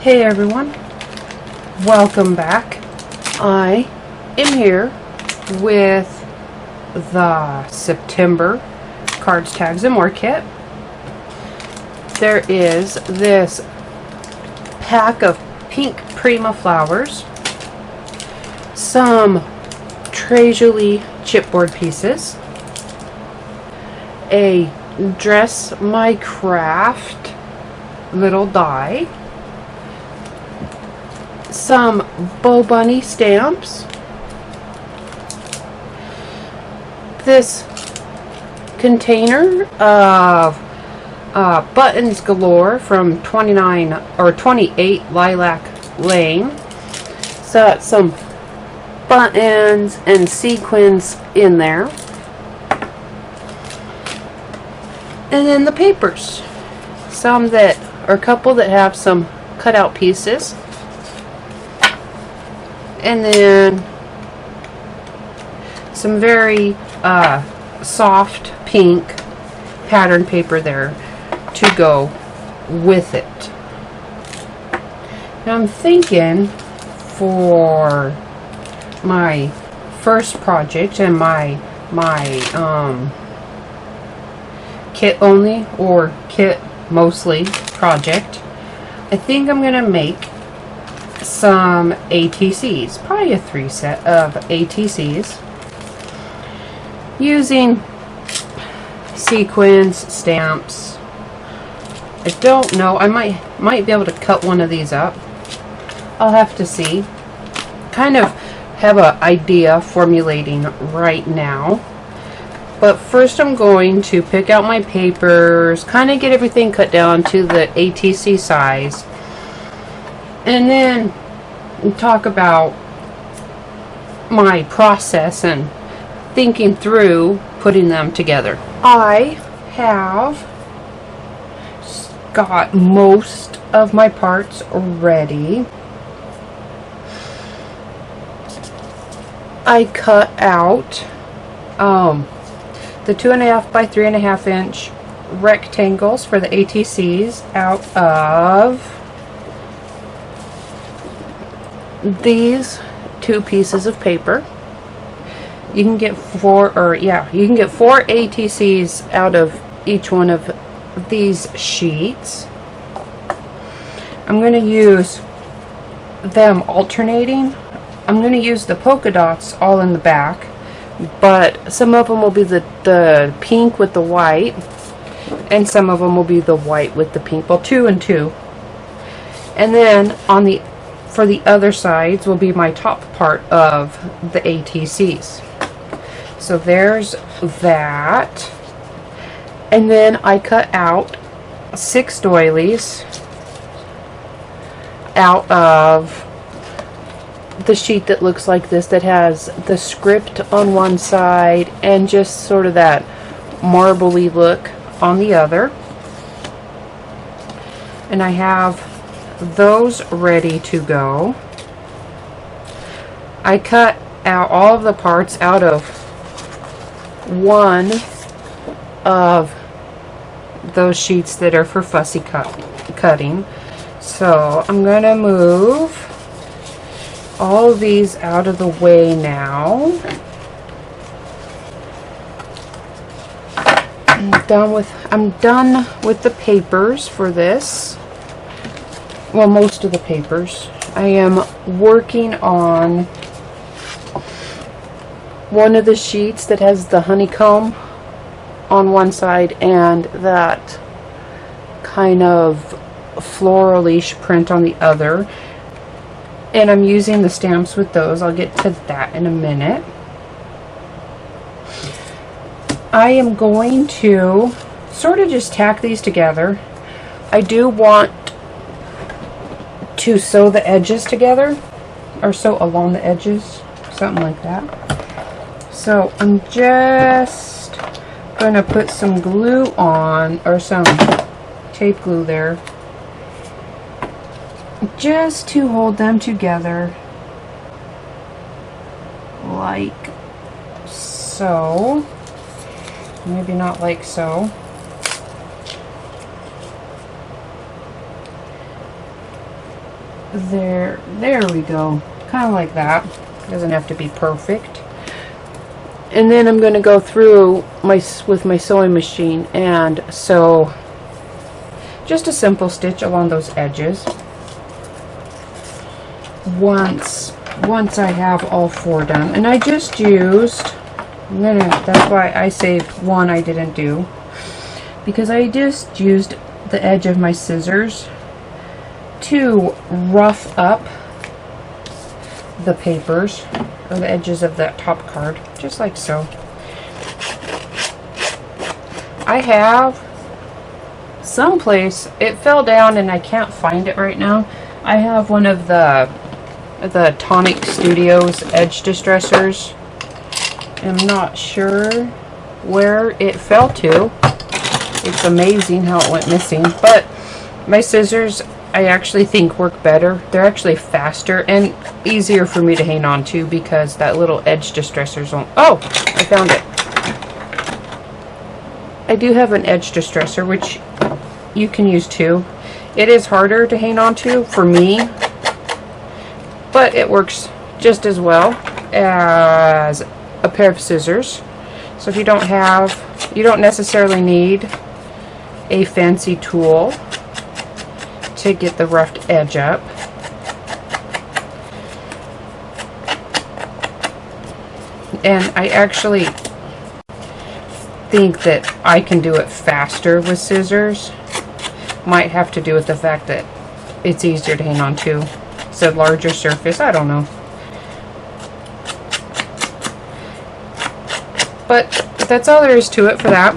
Hey everyone, welcome back. I am here with the September Cards, Tags, and More kit. There is this pack of pink Prima flowers, some Tres Jolie chipboard pieces, a Dress My Craft little die, some Bow Bunny stamps, this container of buttons galore from 28 Lilac Lane. So some buttons and sequins in there, and then the papers, some that are a couple that have some cutout pieces, and then some very soft pink pattern paper there to go with it. Now I'm thinking for my first project and my kit only or kit mostly project, I think I'm gonna make some ATCs, probably a 3 set of ATCs, using sequins, stamps. I don't know, I might be able to cut one of these up. I'll have to see. Kind of have an idea formulating right now. But first I'm going to pick out my papers, kind of get everything cut down to the ATC size, and then talk about my process and thinking through putting them together. I have got most of my parts ready. I cut out the 2.5 by 3.5 inch rectangles for the ATCs out of these 2 pieces of paper. You can get 4 ATCs out of each one of these sheets. I'm going to use them alternating. I'm going to use the polka dots all in the back, but some of them will be the pink with the white, and some of them will be the white with the pink. Well, 2 and 2. And then for the other sides will be my top part of the ATCs. So there's that. And then I cut out 6 doilies out of the sheet that looks like this, that has the script on one side and just sort of that marbly look on the other. And I have those ready to go. I cut out all of the parts out of one of those sheets that are for fussy cutting. So I'm going to move all of these out of the way now. I'm done with the papers for this. Well, most of the papers. I am working on one of the sheets that has the honeycomb on one side and that kind of floralish print on the other, and I'm using the stamps with those. I'll get to that in a minute. I am going to sort of just tack these together. I do want to sew the edges together, or sew along the edges, something like that. So I'm just going to put some glue on, or some tape glue there, just to hold them together like so. Maybe not like so. There we go. Kind of like that. Doesn't have to be perfect. And then I'm going to go through with my sewing machine and sew just a simple stitch along those edges. Once I have all 4 done, and I just used, that's why I saved one I didn't do, because I just used the edge of my scissors to rough up the papers or the edges of that top card, just like so. I have someplace, it fell down and I can't find it right now. I have one of the Tonic Studios edge distressors. I'm not sure where it fell to. It's amazing how it went missing, but my scissors I actually think work better. They're actually faster and easier for me to hang on to because that little edge distressor's on. Oh, I found it. I do have an edge distresser, which you can use too. It is harder to hang on to for me, but it works just as well as a pair of scissors. So if you don't necessarily need a fancy tool to get the roughed edge up. And I actually think that I can do it faster with scissors. Might have to do with the fact that it's easier to hang on to. It's a larger surface, I don't know. But that's all there is to it for that.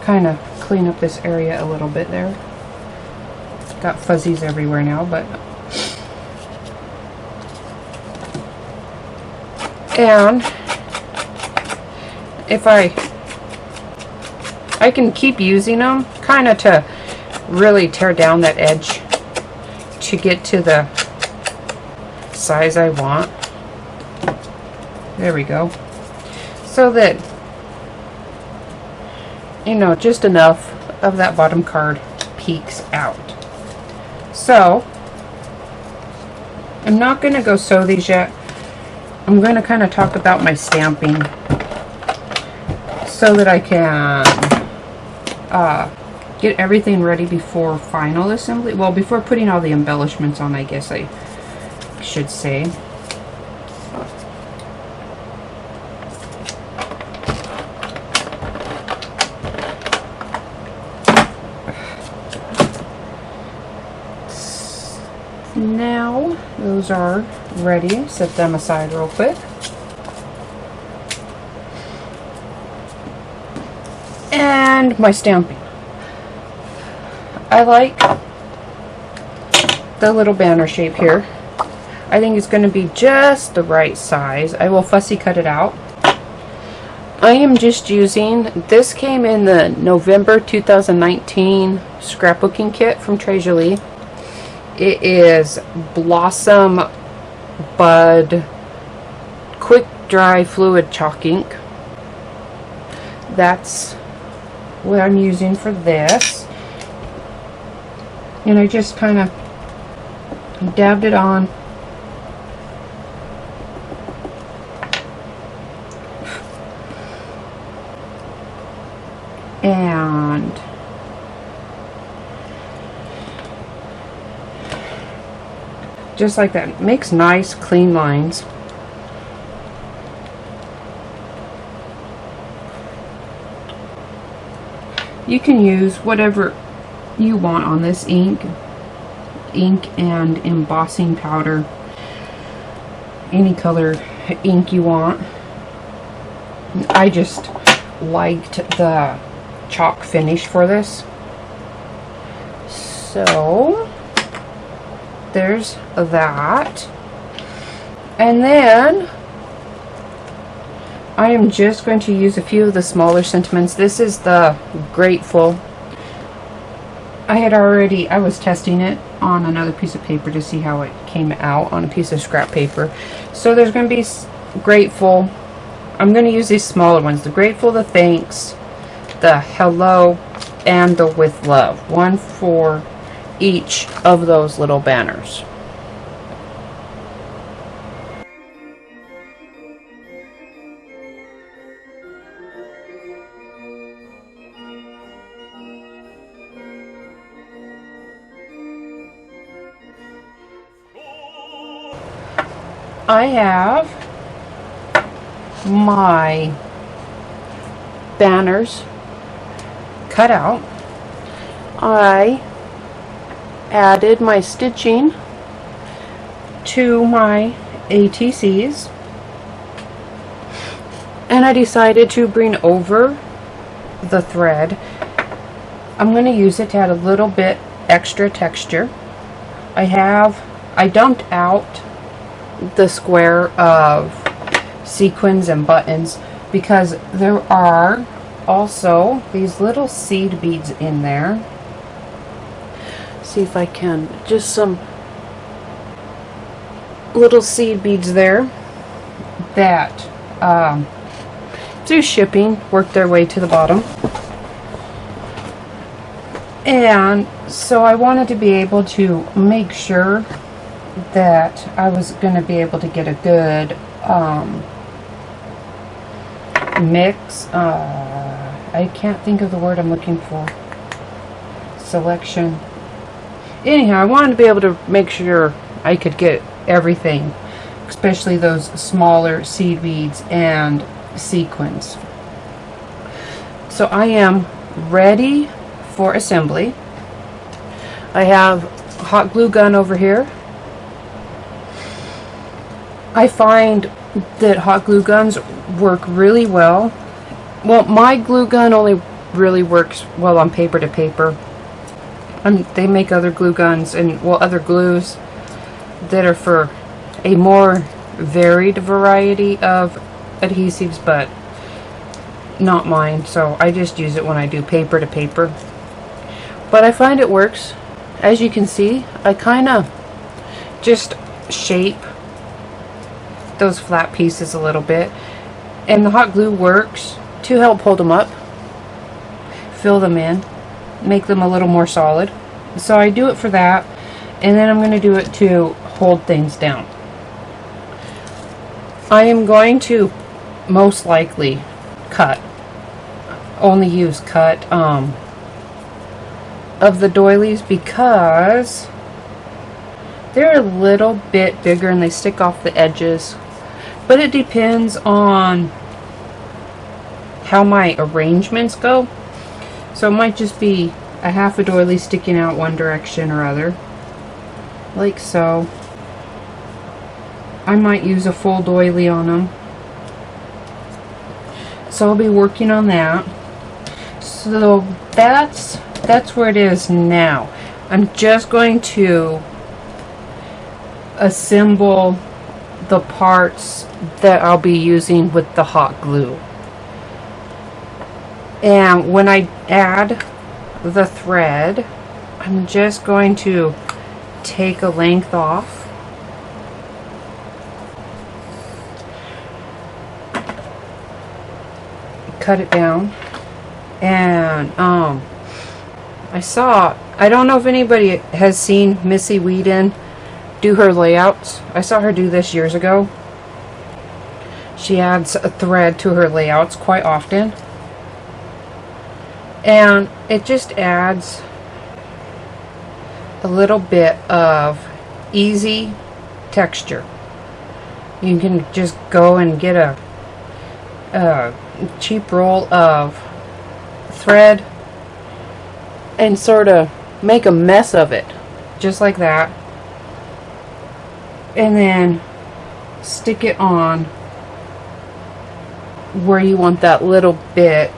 Kind of clean up this area a little bit there. Got fuzzies everywhere now, but and if I can keep using them kind of to really tear down that edge to get to the size I want. There we go. So that, you know, just enough of that bottom card peeks out. So I'm not going to go sew these yet. I'm going to kind of talk about my stamping so that I can get everything ready before final assembly. Well, before putting all the embellishments on, I guess I should say. Now those are ready. Set them aside real quick. And my stamping. I like the little banner shape here. I think it's going to be just the right size. I will fussy cut it out. I am just using, this came in the November 2019 scrapbooking kit from Tres Jolie. It is Blossom Bud Quick Dry Fluid Chalk Ink. That's what I'm using for this. And I just kind of dabbed it on. And just like that. It makes nice clean lines. You can use whatever you want on this ink and embossing powder, any color ink you want. I just liked the chalk finish for this, so there's that. And then I am just going to use a few of the smaller sentiments. This is the Grateful. I was testing it on another piece of paper to see how it came out on a piece of scrap paper. So there's going to be Grateful. I'm going to use these smaller ones. The Grateful, the Thanks, the Hello, and the With Love. One for each of those little banners. I have my banners cut out. I added my stitching to my ATCs, and I decided to bring over the thread. I'm going to use it to add a little bit extra texture. I dumped out the square of sequins and buttons because there are also these little seed beads in there. See if I can, just some little seed beads there that through shipping work their way to the bottom. And so I wanted to be able to make sure that I was going to be able to get a good mix. I can't think of the word I'm looking for. Selection. Anyhow, I wanted to be able to make sure I could get everything, especially those smaller seed beads and sequins. So I am ready for assembly. I have hot glue gun over here. I find that hot glue guns work really well. Well, my glue gun only really works well on paper to paper. They make other glue guns and, well, other glues that are for a more varied variety of adhesives, but not mine. So I just use it when I do paper to paper. But I find it works. As you can see, I kind of just shape those flat pieces a little bit, and the hot glue works to help hold them up, fill them in, make them a little more solid. So I do it for that, and then I'm going to do it to hold things down. I am going to most likely only use cut of the doilies because they're a little bit bigger and they stick off the edges. But it depends on how my arrangements go. So it might just be a half a doily sticking out one direction or other, like so. I might use a full doily on them. So I'll be working on that. So that's where it is now. I'm just going to assemble the parts that I'll be using with the hot glue. And when I add the thread, I'm just going to take a length off, cut it down, and I don't know if anybody has seen Missy Whedon do her layouts. I saw her do this years ago. She adds a thread to her layouts quite often, and it just adds a little bit of easy texture. You can just go and get a cheap roll of thread and sort of make a mess of it, just like that, and then stick it on where you want that little bit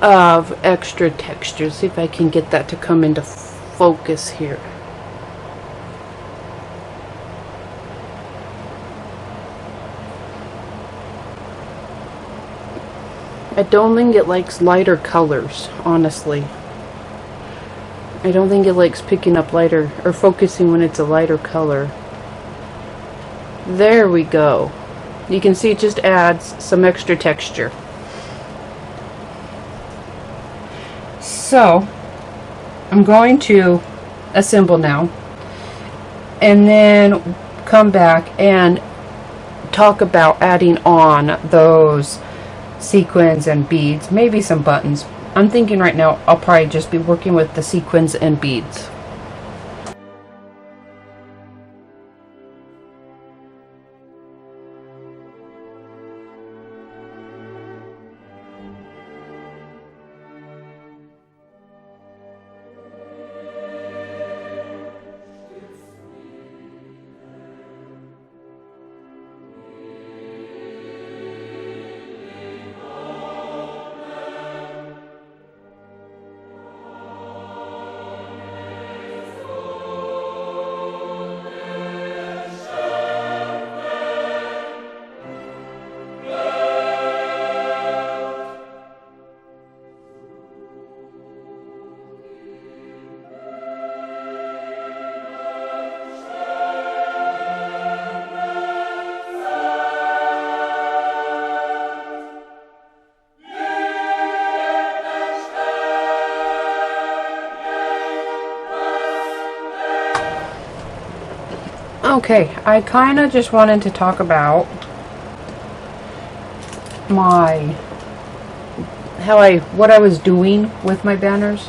of extra texture. See if I can get that to come into focus here. I don't think it likes lighter colors, honestly. I don't think it likes picking up lighter or focusing when it's a lighter color. There we go. You can see it just adds some extra texture. So I'm going to assemble now, and then come back and talk about adding on those sequins and beads, maybe some buttons. I'm thinking right now I'll probably just be working with the sequins and beads. Okay, I kind of just wanted to talk about what I was doing with my banners.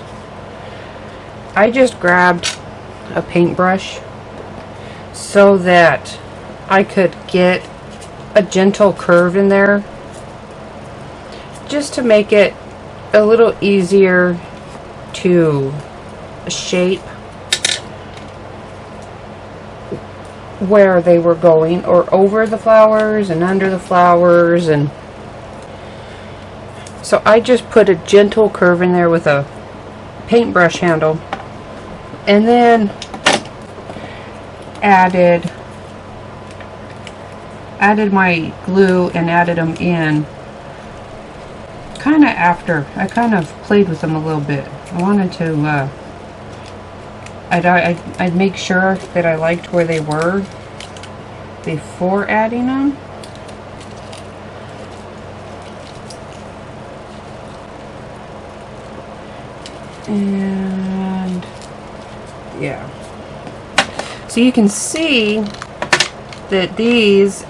I just grabbed a paintbrush so that I could get a gentle curve in there, just to make it a little easier to shape where they were going, or over the flowers and under the flowers. And so I just put a gentle curve in there with a paintbrush handle, and then added my glue and added them in kind of after. I kind of played with them a little bit. I wanted to I'd make sure that I liked where they were before adding them. And yeah, so you can see that these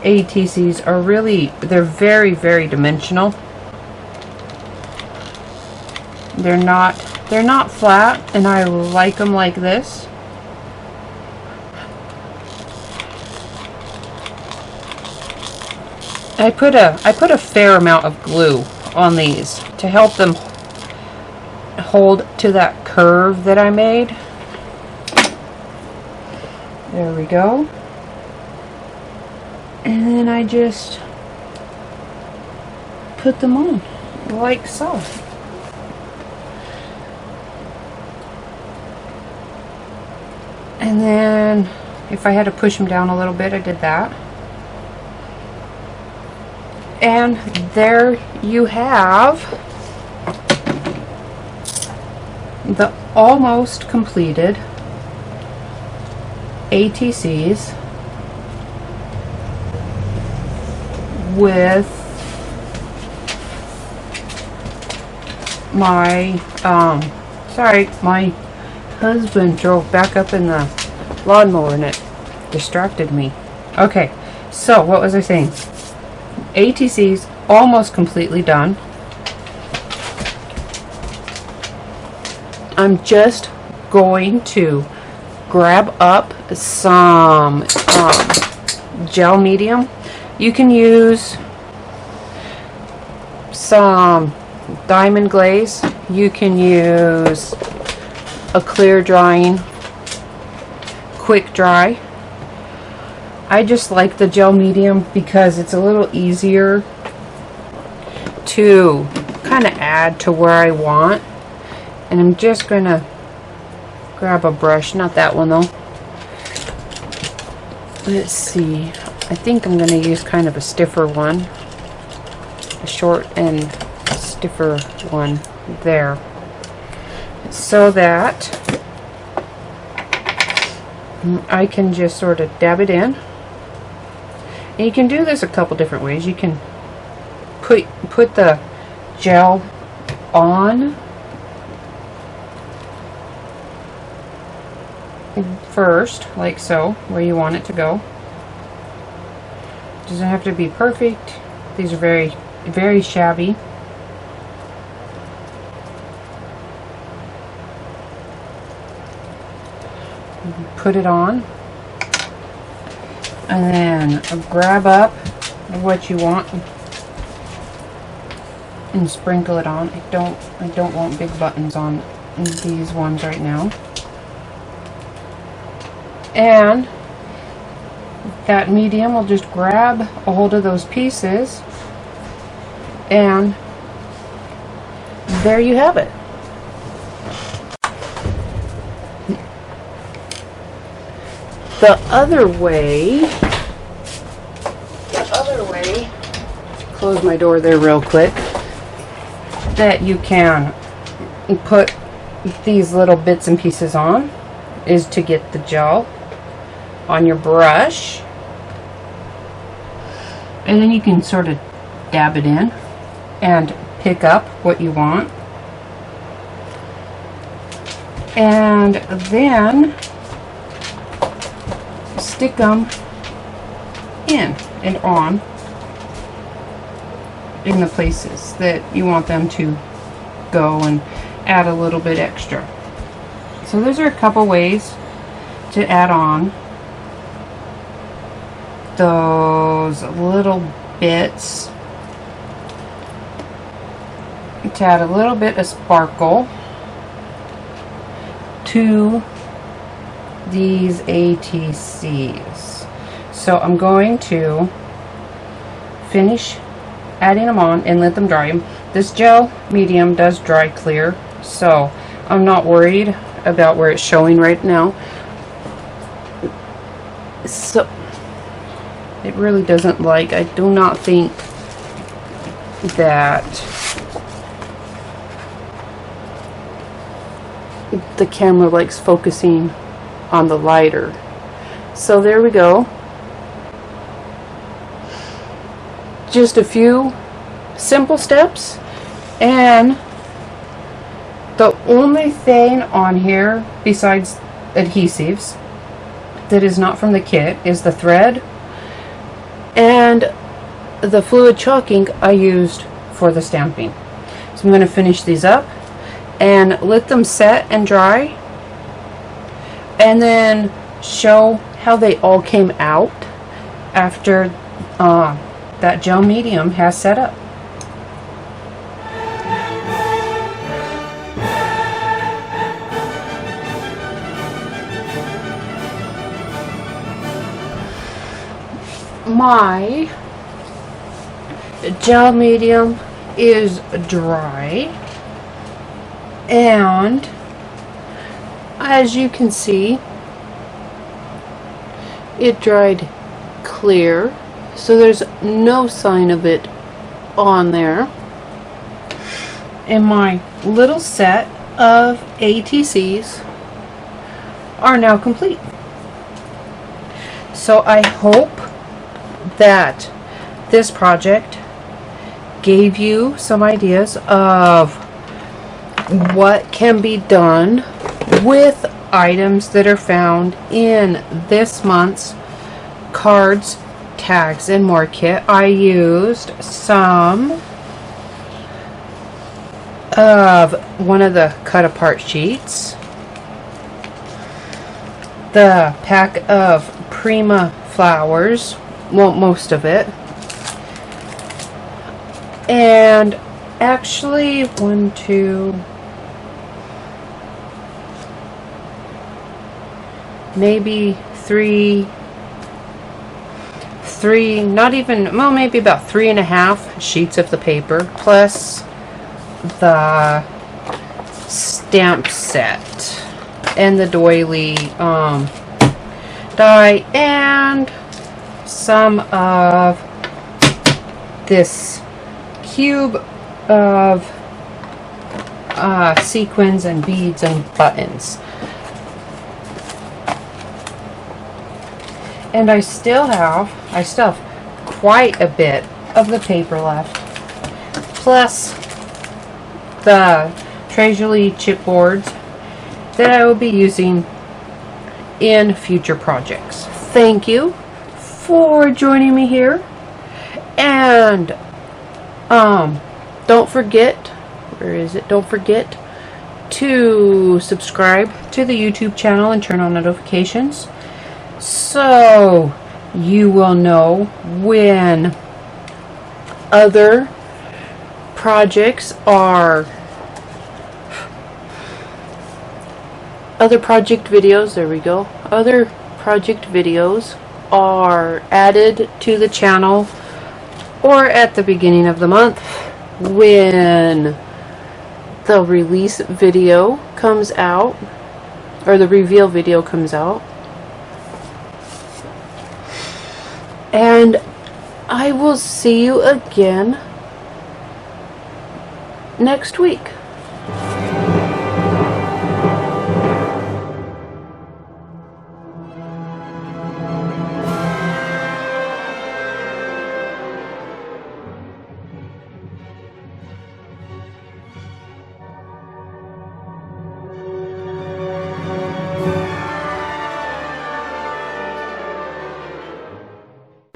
ATCs are they're very, very dimensional. They're not flat, and I like them like this. I put a fair amount of glue on these to help them hold to that curve that I made. There we go. And then I just put them on like so. And then if I had to push them down a little bit, I did that. And there you have the almost completed ATCs with my sorry, my husband drove back up in the lawnmower and it distracted me. Okay, so what was I saying? ATC's almost completely done. I'm just going to grab up some gel medium. You can use some diamond glaze. You can use a clear drying, quick dry. I just like the gel medium because it's a little easier to kind of add to where I want. And I'm just going to grab a brush, not that one though. Let's see, I think I'm going to use kind of a stiffer one, a short and stiffer one there, so that I can just sort of dab it in. And you can do this a couple different ways. You can put the gel on first, like so, where you want it to go. Doesn't have to be perfect. These are very, very shabby. Put it on, and then grab up what you want and sprinkle it on. I don't want big buttons on these ones right now. And that medium will just grab a hold of those pieces, and there you have it. The other way, close my door there real quick, that you can put these little bits and pieces on is to get the gel on your brush, and then you can sort of dab it in and pick up what you want, and then stick them in and on in the places that you want them to go, and add a little bit extra. So those are a couple ways to add on those little bits, to add a little bit of sparkle to these ATCs. So I'm going to finish adding them on and let them dry. This gel medium does dry clear, so I'm not worried about where it's showing right now. So it really doesn't like, I do not think that the camera likes focusing on the lighter. So there we go. Just a few simple steps, and the only thing on here besides adhesives that is not from the kit is the thread and the fluid chalking I used for the stamping. So I'm going to finish these up and let them set and dry, and then show how they all came out after that gel medium has set up. My gel medium is dry, and as you can see, it dried clear, so there's no sign of it on there. And my little set of ATCs are now complete. So I hope that this project gave you some ideas of what can be done with items that are found in this month's cards, tags, and more kit. I used some of one of the cut apart sheets, the pack of Prima flowers, well, most of it, and actually 1, 2, maybe three, not even, well, maybe about 3.5 sheets of the paper, plus the stamp set and the doily die, and some of this cube of sequins and beads and buttons. And I still have quite a bit of the paper left, plus the Tres Jolie chipboards that I will be using in future projects. Thank you for joining me here, and don't forget, don't forget to subscribe to the YouTube channel and turn on notifications so you will know when other project videos are added to the channel, or at the beginning of the month when the release video comes out, or the reveal video comes out. And I will see you again next week.